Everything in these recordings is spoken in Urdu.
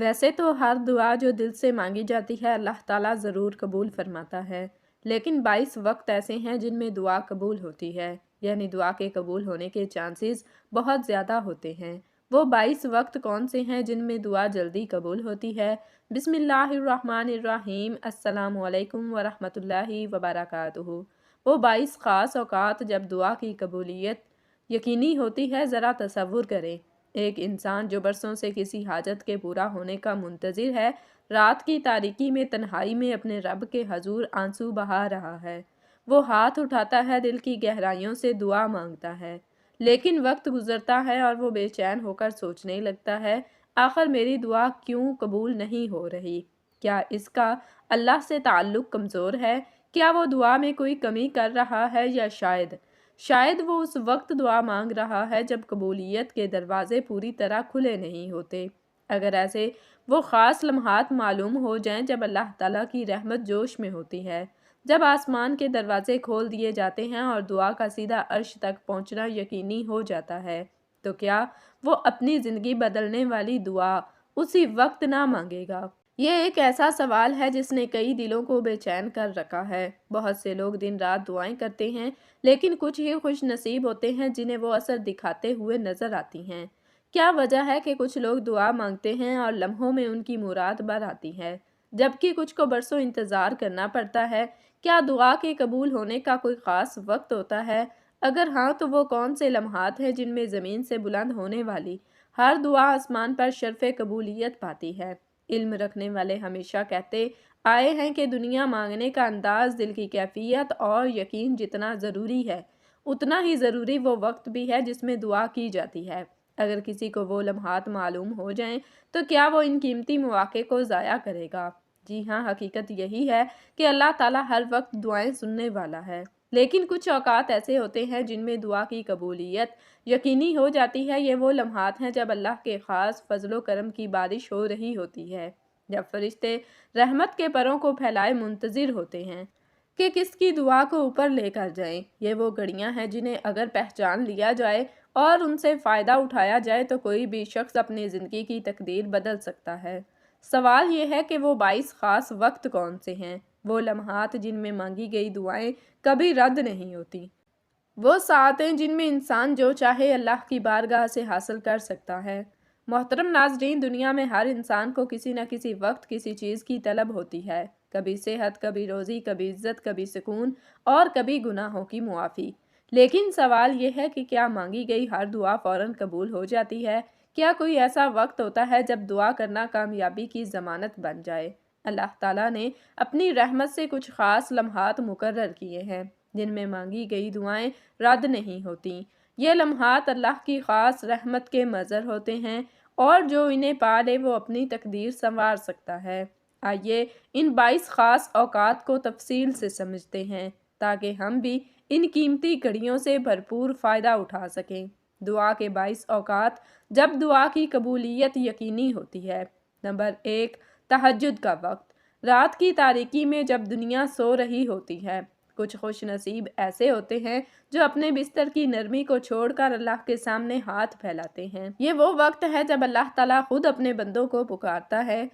ویسے تو ہر دعا جو دل سے مانگی جاتی ہے اللہ تعالیٰ ضرور قبول فرماتا ہے، لیکن 22 وقت ایسے ہیں جن میں دعا قبول ہوتی ہے، یعنی دعا کے قبول ہونے کے چانسز بہت زیادہ ہوتے ہیں۔ وہ 22 وقت کون سے ہیں جن میں دعا جلدی قبول ہوتی ہے؟ بسم اللہ الرحمن الرحیم، السلام علیکم ورحمۃ اللہ وبرکاتہ۔ وہ 22 خاص اوقات جب دعا کی قبولیت یقینی ہوتی ہے، ذرا تصور کریں۔ ایک انسان جو برسوں سے کسی حاجت کے پورا ہونے کا منتظر ہے، رات کی تاریکی میں تنہائی میں اپنے رب کے حضور آنسو بہا رہا ہے۔ وہ ہاتھ اٹھاتا ہے، دل کی گہرائیوں سے دعا مانگتا ہے، لیکن وقت گزرتا ہے اور وہ بے چین ہو کر سوچنے لگتا ہے، آخر میری دعا کیوں قبول نہیں ہو رہی؟ کیا اس کا اللہ سے تعلق کمزور ہے؟ کیا وہ دعا میں کوئی کمی کر رہا ہے یا شاید وہ اس وقت دعا مانگ رہا ہے جب قبولیت کے دروازے پوری طرح کھلے نہیں ہوتے؟ اگر ایسے وہ خاص لمحات معلوم ہو جائیں جب اللہ تعالیٰ کی رحمت جوش میں ہوتی ہے، جب آسمان کے دروازے کھول دیے جاتے ہیں اور دعا کا سیدھا عرش تک پہنچنا یقینی ہو جاتا ہے، تو کیا وہ اپنی زندگی بدلنے والی دعا اسی وقت نہ مانگے گا؟ یہ ایک ایسا سوال ہے جس نے کئی دلوں کو بے چین کر رکھا ہے۔ بہت سے لوگ دن رات دعائیں کرتے ہیں، لیکن کچھ ہی خوش نصیب ہوتے ہیں جنہیں وہ اثر دکھاتے ہوئے نظر آتی ہیں۔ کیا وجہ ہے کہ کچھ لوگ دعا مانگتے ہیں اور لمحوں میں ان کی مراد بر آتی ہے، جبکہ کچھ کو برسوں انتظار کرنا پڑتا ہے؟ کیا دعا کے قبول ہونے کا کوئی خاص وقت ہوتا ہے؟ اگر ہاں تو وہ کون سے لمحات ہیں جن میں زمین سے بلند ہونے والی ہر دعا آسمان پر شرف قبولیت پاتی ہے؟ علم رکھنے والے ہمیشہ کہتے آئے ہیں کہ دنیا مانگنے کا انداز، دل کی کیفیت اور یقین جتنا ضروری ہے، اتنا ہی ضروری وہ وقت بھی ہے جس میں دعا کی جاتی ہے۔ اگر کسی کو وہ لمحات معلوم ہو جائیں تو کیا وہ ان قیمتی مواقع کو ضائع کرے گا؟ جی ہاں، حقیقت یہی ہے کہ اللہ تعالیٰ ہر وقت دعائیں سننے والا ہے، لیکن کچھ اوقات ایسے ہوتے ہیں جن میں دعا کی قبولیت یقینی ہو جاتی ہے۔ یہ وہ لمحات ہیں جب اللہ کے خاص فضل و کرم کی بارش ہو رہی ہوتی ہے، جب فرشتے رحمت کے پروں کو پھیلائے منتظر ہوتے ہیں کہ کس کی دعا کو اوپر لے کر جائیں۔ یہ وہ گھڑیاں ہیں جنہیں اگر پہچان لیا جائے اور ان سے فائدہ اٹھایا جائے تو کوئی بھی شخص اپنی زندگی کی تقدیر بدل سکتا ہے۔ سوال یہ ہے کہ وہ 22 خاص وقت کون سے ہیں؟ وہ لمحات جن میں مانگی گئی دعائیں کبھی رد نہیں ہوتی۔ وہ ساعتیں جن میں انسان جو چاہے اللہ کی بارگاہ سے حاصل کر سکتا ہے۔ محترم ناظرین، دنیا میں ہر انسان کو کسی نہ کسی وقت کسی چیز کی طلب ہوتی ہے، کبھی صحت، کبھی روزی، کبھی عزت، کبھی سکون اور کبھی گناہوں کی معافی۔ لیکن سوال یہ ہے کہ کیا مانگی گئی ہر دعا فوراً قبول ہو جاتی ہے؟ کیا کوئی ایسا وقت ہوتا ہے جب دعا کرنا کامیابی کی ضمانت بن جائے؟ اللہ تعالیٰ نے اپنی رحمت سے کچھ خاص لمحات مقرر کیے ہیں جن میں مانگی گئی دعائیں رد نہیں ہوتیں۔ یہ لمحات اللہ کی خاص رحمت کے مظہر ہوتے ہیں اور جو انہیں پا لے وہ اپنی تقدیر سنوار سکتا ہے۔ آئیے ان 22 خاص اوقات کو تفصیل سے سمجھتے ہیں تاکہ ہم بھی ان قیمتی گھڑیوں سے بھرپور فائدہ اٹھا سکیں۔ دعا کے 22 اوقات جب دعا کی قبولیت یقینی ہوتی ہے۔ نمبر 1، تہجد کا وقت۔ رات کی تاریکی میں جب دنیا سو رہی ہوتی ہے، کچھ خوش نصیب ایسے ہوتے ہیں جو اپنے بستر کی نرمی کو چھوڑ کر اللہ کے سامنے ہاتھ پھیلاتے ہیں۔ یہ وہ وقت ہے جب اللہ تعالیٰ خود اپنے بندوں کو پکارتا ہے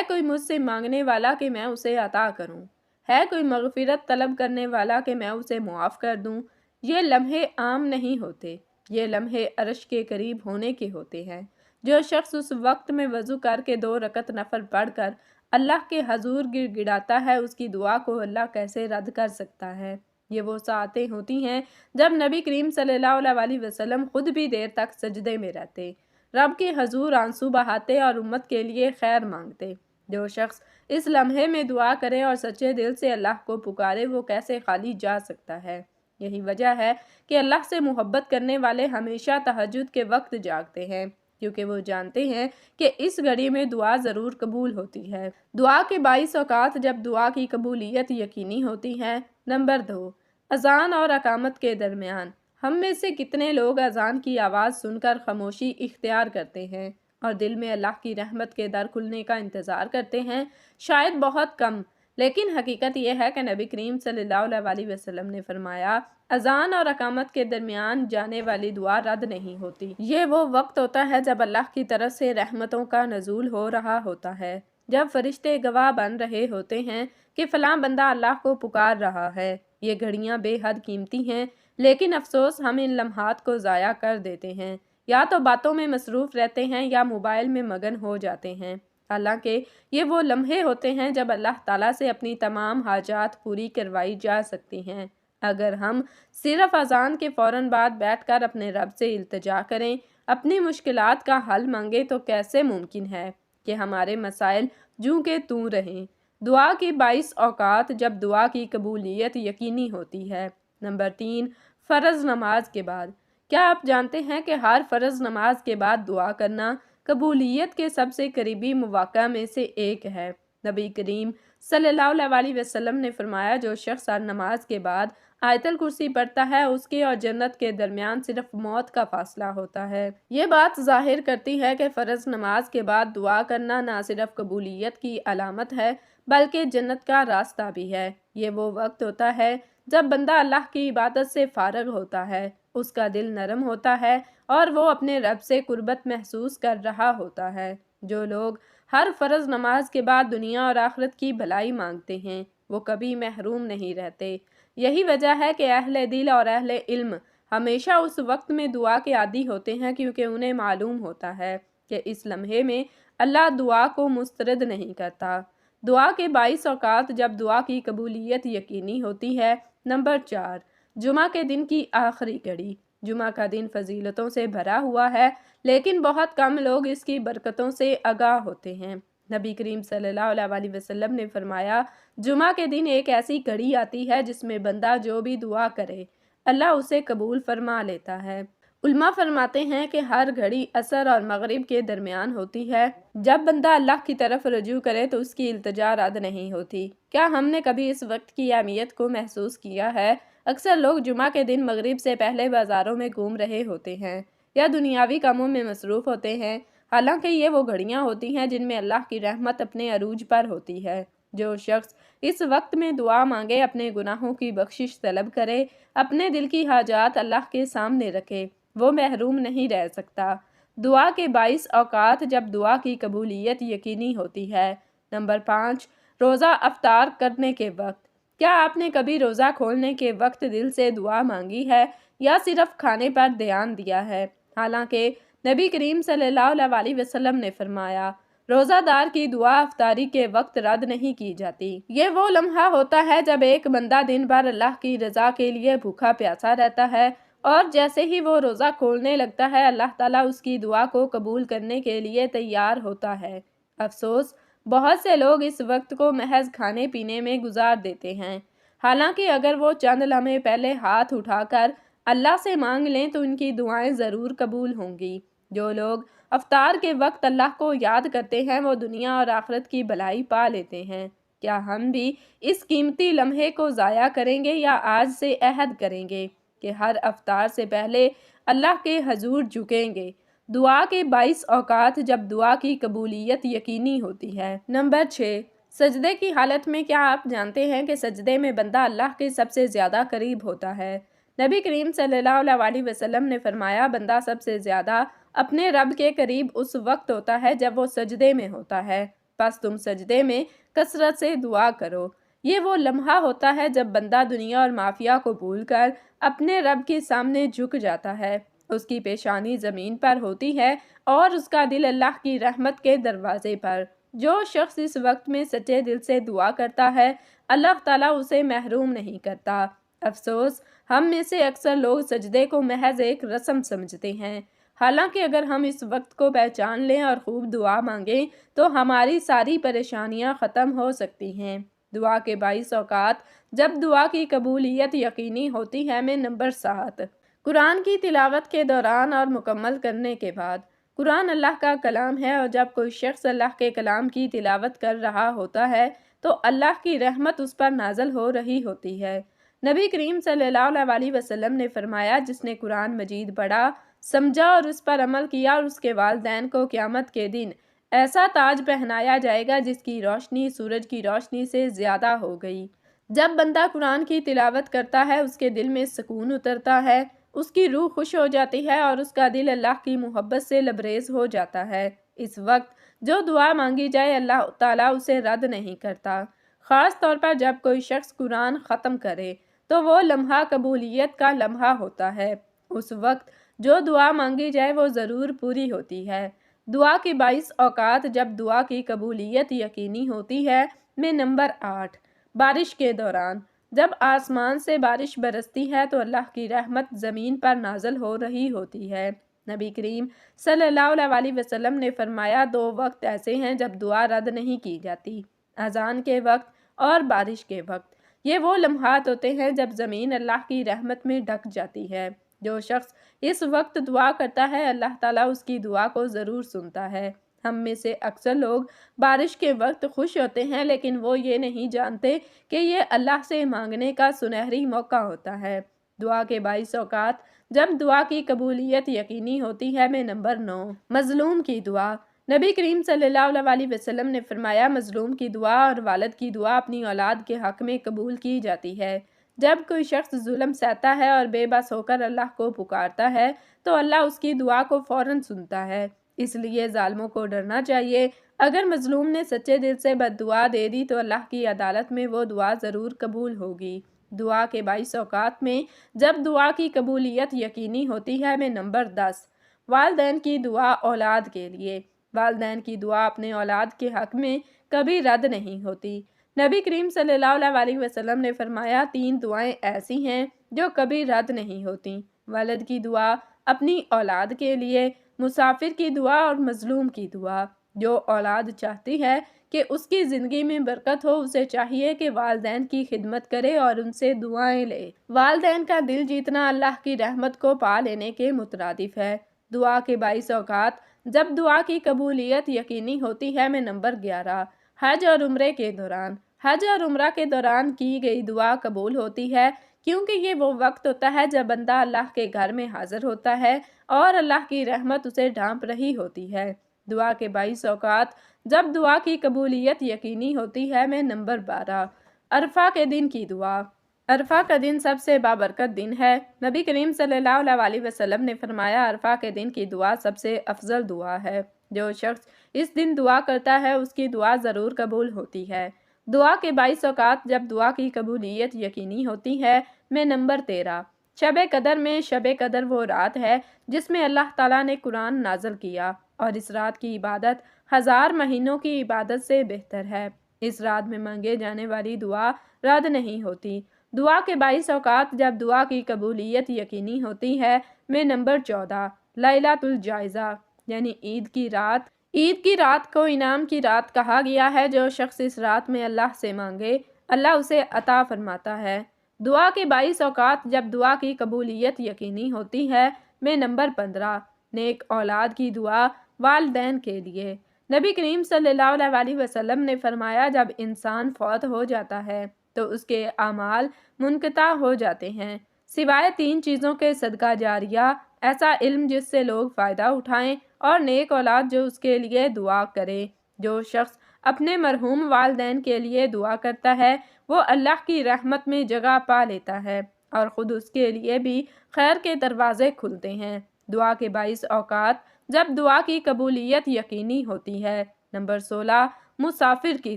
کوئی مجھ سے مانگنے والا کہ میں اسے عطا کروں؟ ہے کوئی مغفرت طلب کرنے والا کہ میں اسے معاف کر دوں؟ یہ لمحے عام نہیں ہوتے، یہ لمحے عرش کے قریب ہونے کے ہوتے ہیں۔ جو شخص اس وقت میں وضو کر کے 2 رکعت نفل پڑھ کر اللہ کے حضور گڑ گڑاتا ہے، اس کی دعا کو اللہ کیسے رد کر سکتا ہے؟ یہ وہ ساعتیں ہوتی ہیں جب نبی کریم صلی اللہ علیہ وسلم خود بھی دیر تک سجدے میں رہتے، رب کے حضور آنسو بہاتے اور امت کے لیے خیر مانگتے۔ جو شخص اس لمحے میں دعا کرے اور سچے دل سے اللہ کو پکارے، وہ کیسے خالی جا سکتا ہے؟ یہی وجہ ہے کہ اللہ سے محبت کرنے والے ہمیشہ تہجد کے وقت جاگتے ہیں، کیونکہ وہ جانتے ہیں کہ اس گھڑی میں دعا ضرور قبول ہوتی ہے۔ دعا کے 22 اوقات جب دعا کی قبولیت یقینی ہوتی ہے۔ نمبر 2، اذان اور اقامت کے درمیان۔ ہم میں سے کتنے لوگ اذان کی آواز سن کر خاموشی اختیار کرتے ہیں اور دل میں اللہ کی رحمت کے در کھلنے کا انتظار کرتے ہیں؟ شاید بہت کم، لیکن حقیقت یہ ہے کہ نبی کریم صلی اللہ علیہ وسلم نے فرمایا اذان اور اقامت کے درمیان جانے والی دعا رد نہیں ہوتی۔ یہ وہ وقت ہوتا ہے جب اللہ کی طرف سے رحمتوں کا نزول ہو رہا ہوتا ہے، جب فرشتے گواہ بن رہے ہوتے ہیں کہ فلاں بندہ اللہ کو پکار رہا ہے۔ یہ گھڑیاں بے حد قیمتی ہیں، لیکن افسوس ہم ان لمحات کو ضائع کر دیتے ہیں، یا تو باتوں میں مصروف رہتے ہیں یا موبائل میں مگن ہو جاتے ہیں۔ حالانکہ یہ وہ لمحے ہوتے ہیں جب اللہ تعالیٰ سے اپنی تمام حاجات پوری کروائی جا سکتی ہیں۔ اگر ہم صرف اذان کے فوراً بعد بیٹھ کر اپنے رب سے التجا کریں، اپنی مشکلات کا حل مانگیں، تو کیسے ممکن ہے کہ ہمارے مسائل جوں کے توں رہیں۔ دعا کی 22 اوقات جب دعا کی قبولیت یقینی ہوتی ہے۔ نمبر 3، فرض نماز کے بعد۔ کیا آپ جانتے ہیں کہ ہر فرض نماز کے بعد دعا کرنا قبولیت کے سب سے قریبی مواقع میں سے ایک ہے؟ نبی کریم صلی اللہ علیہ وسلم نے فرمایا جو شخص ہر نماز کے بعد آیت الکرسی پڑھتا ہے اس کے اور جنت کے درمیان صرف موت کا فاصلہ ہوتا ہے۔ یہ بات ظاہر کرتی ہے کہ فرض نماز کے بعد دعا کرنا نہ صرف قبولیت کی علامت ہے بلکہ جنت کا راستہ بھی ہے۔ یہ وہ وقت ہوتا ہے جب بندہ اللہ کی عبادت سے فارغ ہوتا ہے، اس کا دل نرم ہوتا ہے اور وہ اپنے رب سے قربت محسوس کر رہا ہوتا ہے۔ جو لوگ ہر فرض نماز کے بعد دنیا اور آخرت کی بھلائی مانگتے ہیں وہ کبھی محروم نہیں رہتے۔ یہی وجہ ہے کہ اہل دل اور اہل علم ہمیشہ اس وقت میں دعا کے عادی ہوتے ہیں، کیونکہ انہیں معلوم ہوتا ہے کہ اس لمحے میں اللہ دعا کو مسترد نہیں کرتا۔ دعا کے 22 اوقات جب دعا کی قبولیت یقینی ہوتی ہے۔ نمبر 4، جمعہ کے دن کی آخری گھڑی۔ جمعہ کا دن فضیلتوں سے بھرا ہوا ہے، لیکن بہت کم لوگ اس کی برکتوں سے آگاہ ہوتے ہیں۔ نبی کریم صلی اللہ علیہ وسلم نے فرمایا جمعہ کے دن ایک ایسی گھڑی آتی ہے جس میں بندہ جو بھی دعا کرے اللہ اسے قبول فرما لیتا ہے۔ علماء فرماتے ہیں کہ ہر گھڑی عصر اور مغرب کے درمیان ہوتی ہے۔ جب بندہ اللہ کی طرف رجوع کرے تو اس کی التجا رد نہیں ہوتی۔ کیا ہم نے کبھی اس وقت کی اہمیت کو محسوس کیا ہے؟ اکثر لوگ جمعہ کے دن مغرب سے پہلے بازاروں میں گھوم رہے ہوتے ہیں یا دنیاوی کاموں میں مصروف ہوتے ہیں، حالانکہ یہ وہ گھڑیاں ہوتی ہیں جن میں اللہ کی رحمت اپنے عروج پر ہوتی ہے۔ جو شخص اس وقت میں دعا مانگے، اپنے گناہوں کی بخشش طلب کرے، اپنے دل کی حاجات اللہ کے سامنے رکھے، وہ محروم نہیں رہ سکتا۔ دعا کے 22 اوقات جب دعا کی قبولیت یقینی ہوتی ہے۔ نمبر 5، روزہ افطار کرنے کے وقت۔ کیا آپ نے کبھی روزہ کھولنے کے وقت دل سے دعا مانگی ہے یا صرف کھانے پر دھیان دیا ہے؟ حالانکہ نبی کریم صلی اللہ علیہ وسلم نے فرمایا روزہ دار کی دعا افطاری کے وقت رد نہیں کی جاتی۔ یہ وہ لمحہ ہوتا ہے جب ایک بندہ دن بھر اللہ کی رضا کے لیے بھوکا پیاسا رہتا ہے اور جیسے ہی وہ روزہ کھولنے لگتا ہے اللہ تعالیٰ اس کی دعا کو قبول کرنے کے لیے تیار ہوتا ہے۔ افسوس بہت سے لوگ اس وقت کو محض کھانے پینے میں گزار دیتے ہیں، حالانکہ اگر وہ چند لمحے پہلے ہاتھ اٹھا کر اللہ سے مانگ لیں تو ان کی دعائیں ضرور قبول ہوں گی۔ جو لوگ افطار کے وقت اللہ کو یاد کرتے ہیں وہ دنیا اور آخرت کی بھلائی پا لیتے ہیں۔ کیا ہم بھی اس قیمتی لمحے کو ضائع کریں گے یا آج سے عہد کریں گے کہ ہر افطار سے پہلے اللہ کے حضور جھکیں گے؟ دعا کے 22 اوقات جب دعا کی قبولیت یقینی ہوتی ہے۔ نمبر 6، سجدے کی حالت میں۔ کیا آپ جانتے ہیں کہ سجدے میں بندہ اللہ کے سب سے زیادہ قریب ہوتا ہے؟ نبی کریم صلی اللہ علیہ وسلم نے فرمایا بندہ سب سے زیادہ اپنے رب کے قریب اس وقت ہوتا ہے جب وہ سجدے میں ہوتا ہے، پس تم سجدے میں کثرت سے دعا کرو۔ یہ وہ لمحہ ہوتا ہے جب بندہ دنیا اور مافیا کو بھول کر اپنے رب کے سامنے جھک جاتا ہے، اس کی پیشانی زمین پر ہوتی ہے اور اس کا دل اللہ کی رحمت کے دروازے پر۔ جو شخص اس وقت میں سچے دل سے دعا کرتا ہے اللہ تعالیٰ اسے محروم نہیں کرتا۔ افسوس ہم میں سے اکثر لوگ سجدے کو محض ایک رسم سمجھتے ہیں، حالانکہ اگر ہم اس وقت کو پہچان لیں اور خوب دعا مانگیں تو ہماری ساری پریشانیاں ختم ہو سکتی ہیں۔ دعا کے 22 اوقات جب دعا کی قبولیت یقینی ہوتی ہے میں نمبر 7، قرآن کی تلاوت کے دوران اور مکمل کرنے کے بعد۔ قرآن اللہ کا کلام ہے اور جب کوئی شخص اللہ کے کلام کی تلاوت کر رہا ہوتا ہے تو اللہ کی رحمت اس پر نازل ہو رہی ہوتی ہے۔ نبی کریم صلی اللہ علیہ وسلم نے فرمایا جس نے قرآن مجید پڑھا، سمجھا اور اس پر عمل کیا اور اس کے والدین کو قیامت کے دن ایسا تاج پہنایا جائے گا جس کی روشنی سورج کی روشنی سے زیادہ ہو گئی۔ جب بندہ قرآن کی تلاوت کرتا ہے اس کے دل میں سکون اترتا ہے، اس کی روح خوش ہو جاتی ہے اور اس کا دل اللہ کی محبت سے لبریز ہو جاتا ہے۔ اس وقت جو دعا مانگی جائے اللہ تعالیٰ اسے رد نہیں کرتا۔ خاص طور پر جب کوئی شخص قرآن ختم کرے تو وہ لمحہ قبولیت کا لمحہ ہوتا ہے۔ اس وقت جو دعا مانگی جائے وہ ضرور پوری ہوتی ہے۔ دعا کے 22 اوقات جب دعا کی قبولیت یقینی ہوتی ہے۔ میں نمبر 8، بارش کے دوران جب آسمان سے بارش برستی ہے تو اللہ کی رحمت زمین پر نازل ہو رہی ہوتی ہے۔ نبی کریم صلی اللہ علیہ وسلم نے فرمایا 2 وقت ایسے ہیں جب دعا رد نہیں کی جاتی، اذان کے وقت اور بارش کے وقت۔ یہ وہ لمحات ہوتے ہیں جب زمین اللہ کی رحمت میں ڈھک جاتی ہے۔ جو شخص اس وقت دعا کرتا ہے اللہ تعالیٰ اس کی دعا کو ضرور سنتا ہے۔ ہم میں سے اکثر لوگ بارش کے وقت خوش ہوتے ہیں لیکن وہ یہ نہیں جانتے کہ یہ اللہ سے مانگنے کا سنہری موقع ہوتا ہے۔ دعا کے 22 اوقات جب دعا کی قبولیت یقینی ہوتی ہے۔ میں نمبر 9، مظلوم کی دعا۔ نبی کریم صلی اللہ علیہ وسلم نے فرمایا مظلوم کی دعا اور والد کی دعا اپنی اولاد کے حق میں قبول کی جاتی ہے۔ جب کوئی شخص ظلم سہتا ہے اور بے بس ہو کر اللہ کو پکارتا ہے تو اللہ اس کی دعا کو فوراً سنتا ہے۔ اس لیے ظالموں کو ڈرنا چاہیے۔ اگر مظلوم نے سچے دل سے بد دعا دے دی تو اللہ کی عدالت میں وہ دعا ضرور قبول ہوگی۔ دعا کے 22 اوقات میں جب دعا کی قبولیت یقینی ہوتی ہے۔ میں نمبر 10، والدین کی دعا اولاد کے لیے۔ والدین کی دعا اپنے اولاد کے حق میں کبھی رد نہیں ہوتی۔ نبی کریم صلی اللہ علیہ وسلم نے فرمایا 3 دعائیں ایسی ہیں جو کبھی رد نہیں ہوتی، والد کی دعا اپنی اولاد کے لیے، مسافر کی دعا اور مظلوم کی دعا۔ جو اولاد چاہتی ہے کہ اس کی زندگی میں برکت ہو اسے چاہیے کہ والدین کی خدمت کرے اور ان سے دعائیں لے۔ والدین کا دل جیتنا اللہ کی رحمت کو پا لینے کے مترادف ہے۔ دعا کے 22 اوقات جب دعا کی قبولیت یقینی ہوتی ہے۔ میں نمبر 11، حج اور عمرے کے دوران۔ حج اور عمرہ کے دوران کی گئی دعا قبول ہوتی ہے کیونکہ یہ وہ وقت ہوتا ہے جب بندہ اللہ کے گھر میں حاضر ہوتا ہے اور اللہ کی رحمت اسے ڈھانپ رہی ہوتی ہے۔ دعا کے 22 اوقات جب دعا کی قبولیت یقینی ہوتی ہے۔ میں نمبر 12، عرفہ کے دن کی دعا۔ عرفہ کا دن سب سے بابرکت دن ہے۔ نبی کریم صلی اللہ علیہ وسلم نے فرمایا عرفہ کے دن کی دعا سب سے افضل دعا ہے۔ جو شخص اس دن دعا کرتا ہے اس کی دعا ضرور قبول ہوتی ہے۔ دعا کے 22 اوقات جب دعا کی قبولیت یقینی ہوتی ہے۔ میں نمبر 13، شب قدر میں۔ شب قدر وہ رات ہے جس میں اللہ تعالیٰ نے قرآن نازل کیا اور اس رات کی عبادت 1000 مہینوں کی عبادت سے بہتر ہے۔ اس رات میں مانگے جانے والی دعا رد نہیں ہوتی۔ دعا کے 22 اوقات جب دعا کی قبولیت یقینی ہوتی ہے۔ میں نمبر 14، لیلۃ الجائزہ یعنی عید کی رات۔ عید کی رات کو انعام کی رات کہا گیا ہے۔ جو شخص اس رات میں اللہ سے مانگے اللہ اسے عطا فرماتا ہے۔ دعا کے 22 اوقات جب دعا کی قبولیت یقینی ہوتی ہے۔ میں نمبر 15، نیک اولاد کی دعا والدین کے لیے۔ نبی کریم صلی اللہ علیہ وسلم نے فرمایا جب انسان فوت ہو جاتا ہے تو اس کے اعمال منقطع ہو جاتے ہیں سوائے 3 چیزوں کے، صدقہ جاریہ، ایسا علم جس سے لوگ فائدہ اٹھائیں، اور نیک اولاد جو اس کے لیے دعا کرے۔ جو شخص اپنے مرحوم والدین کے لیے دعا کرتا ہے وہ اللہ کی رحمت میں جگہ پا لیتا ہے اور خود اس کے لیے بھی خیر کے دروازے کھلتے ہیں۔ دعا کے 22 اوقات جب دعا کی قبولیت یقینی ہوتی ہے۔ نمبر 16، مسافر کی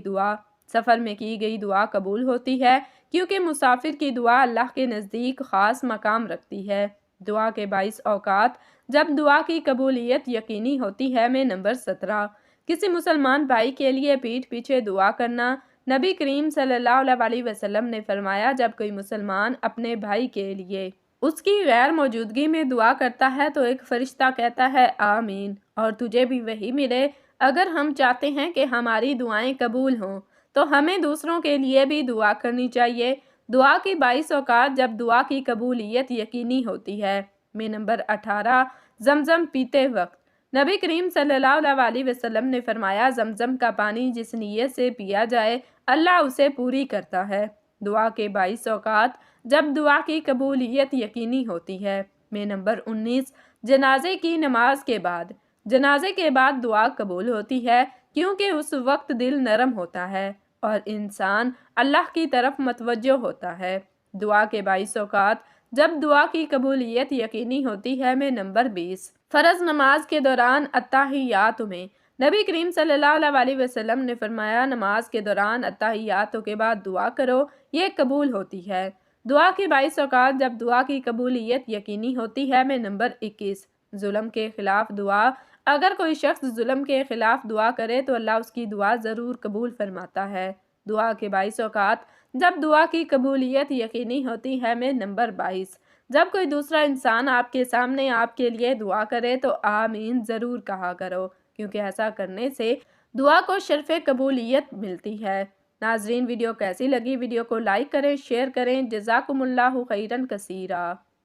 دعا۔ سفر میں کی گئی دعا قبول ہوتی ہے کیونکہ مسافر کی دعا اللہ کے نزدیک خاص مقام رکھتی ہے۔ دعا کے 22 اوقات جب دعا کی قبولیت یقینی ہوتی ہے۔ میں نمبر 17، کسی مسلمان بھائی کے لیے پیٹھ پیچھے دعا کرنا۔ نبی کریم صلی اللہ علیہ وسلم نے فرمایا جب کوئی مسلمان اپنے بھائی کے لیے اس کی غیر موجودگی میں دعا کرتا ہے تو ایک فرشتہ کہتا ہے آمین، اور تجھے بھی وہی ملے۔ اگر ہم چاہتے ہیں کہ ہماری دعائیں قبول ہوں تو ہمیں دوسروں کے لیے بھی دعا کرنی چاہیے۔ دعا کی 22 اوقات جب دعا کی قبولیت یقینی ہوتی ہے۔ میں نمبر 18، زمزم پیتے وقت۔ نبی کریم صلی اللہ علیہ وسلم نے فرمایا زمزم کا پانی جس نیت سے پیا جائے اللہ اسے پوری کرتا ہے۔ دعا کے 22 اوقات جب دعا کی قبولیت یقینی ہوتی ہے۔ میں نمبر 19، جنازے کی نماز کے بعد۔ جنازے کے بعد دعا قبول ہوتی ہے کیونکہ اس وقت دل نرم ہوتا ہے اور انسان اللہ کی طرف متوجہ ہوتا ہے۔ دعا کے 22 اوقات جب دعا کی قبولیت یقینی ہوتی ہے میں نمبر 20 فرض نماز کے دوران التحیات میں نبی کریم صلی اللہ علیہ وسلم نے فرمایا نماز کے دوران التحیاتوں کے بعد دعا کرو، یہ قبول ہوتی ہے۔ دعا کے 22 اوقات جب دعا کی قبولیت یقینی ہوتی ہے میں نمبر 21 ظلم کے خلاف دعا۔ اگر کوئی شخص ظلم کے خلاف دعا کرے تو اللہ اس کی دعا ضرور قبول فرماتا ہے۔ دعا کے 22 اوقات جب دعا کی قبولیت یقینی ہوتی ہے میں نمبر 22 جب کوئی دوسرا انسان آپ کے سامنے آپ کے لیے دعا کرے تو آمین ضرور کہا کرو، کیونکہ ایسا کرنے سے دعا کو شرف قبولیت ملتی ہے۔ ناظرین، ویڈیو کیسی لگی؟ ویڈیو کو لائک کریں، شیئر کریں۔ جزاکم اللہ خیرن کثیرا۔